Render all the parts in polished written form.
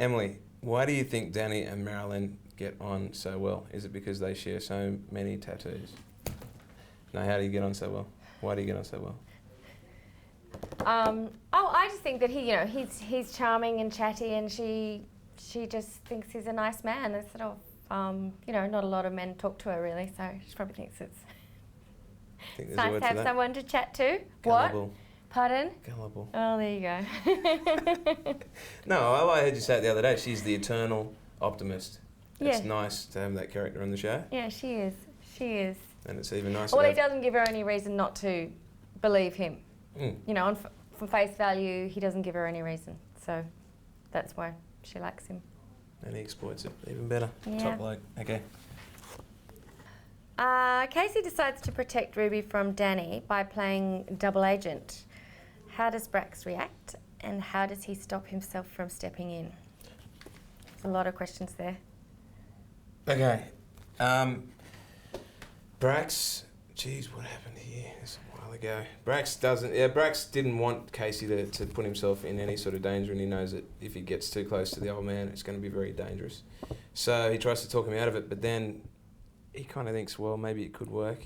Emily, why do you think Danny and Marilyn get on so well? Is it because they share so many tattoos? No, how do you get on so well? Why do you get on so well? I just think that he's charming and chatty, and she just thinks he's a nice man. There's sort of, not a lot of men talk to her really, so she probably thinks it's nice to have someone to chat to. Gullible. What? Pardon? Gullible. Oh, there you go. No, I heard you say it the other day. She's the eternal optimist. Yeah. It's nice to have that character on the show. Yeah, she is. She is. And it's even nicer. Well, he doesn't give her any reason not to believe him. Mm. You know, from face value, he doesn't give her any reason. So that's why she likes him. And he exploits it even better. Yeah. Top bloke. Okay. Casey decides to protect Ruby from Danny by playing double agent. How does Brax react, and how does he stop himself from stepping in? There's a lot of questions there. Okay. Brax, geez, what happened here? This a while ago. Brax didn't want Casey to put himself in any sort of danger, and he knows that if he gets too close to the old man, it's going to be very dangerous. So he tries to talk him out of it, but then he kind of thinks, well, maybe it could work.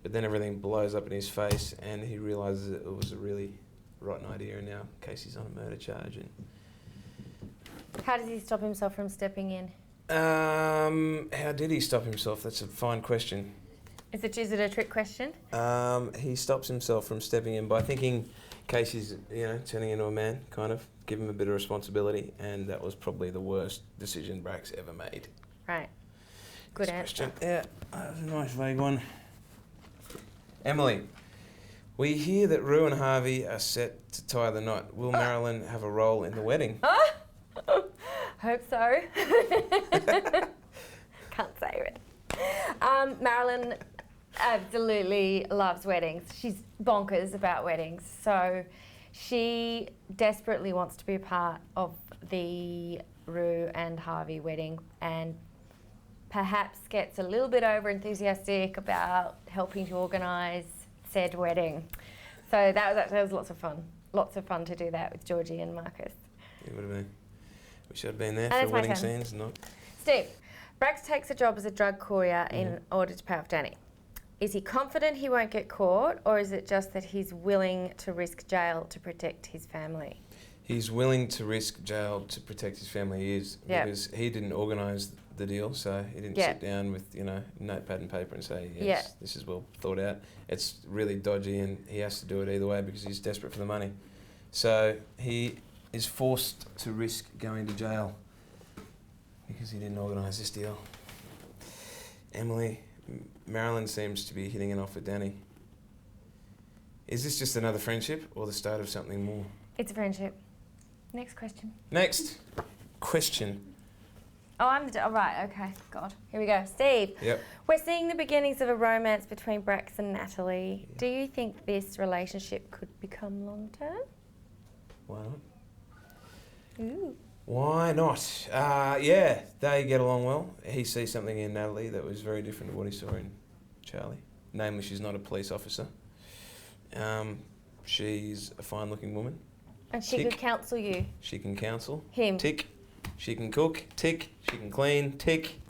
But then everything blows up in his face, and he realises that it was a really rotten idea, and now Casey's on a murder charge. And how does he stop himself from stepping in? How did he stop himself? That's a fine question. Is it a trick question? He stops himself from stepping in by thinking Casey's, turning into a man, kind of, give him a bit of responsibility, and that was probably the worst decision Brax ever made. Right. Good answer. Yeah, that was a nice vague one. Emily, we hear that Rue and Harvey are set to tie the knot. Will Marilyn have a role in the wedding? Hope so. Can't say it. Marilyn absolutely loves weddings. She's bonkers about weddings. So she desperately wants to be a part of the Rue and Harvey wedding, and perhaps gets a little bit over enthusiastic about helping to organise said wedding. So that was lots of fun. Lots of fun to do that with Georgie and Marcus. It would have been. We should have been there And for wedding scenes, not. Steve, Brax takes a job as a drug courier in order to pay off Danny. Is he confident he won't get caught, or is it just that he's willing to risk jail to protect his family? He's willing to risk jail to protect his family. He is, because he didn't organise the deal, so he didn't sit down with, notepad and paper and say, yes, this is well thought out. It's really dodgy, and he has to do it either way because he's desperate for the money. So he is forced to risk going to jail because he didn't organise this deal. Emily, Marilyn seems to be hitting it off with Danny. Is this just another friendship or the start of something more? It's a friendship. Next question. Next question. Oh, right, okay, God. Here we go. Steve. Yep. We're seeing the beginnings of a romance between Brax and Natalie. Yeah. Do you think this relationship could become long-term? Why not? Ooh. Why not? Yeah, they get along well. He sees something in Natalie that was very different to what he saw in Charlie. Namely, she's not a police officer. She's a fine-looking woman. And she could counsel you. She can counsel. Him. Tick. She can cook. Tick. She can clean. Tick.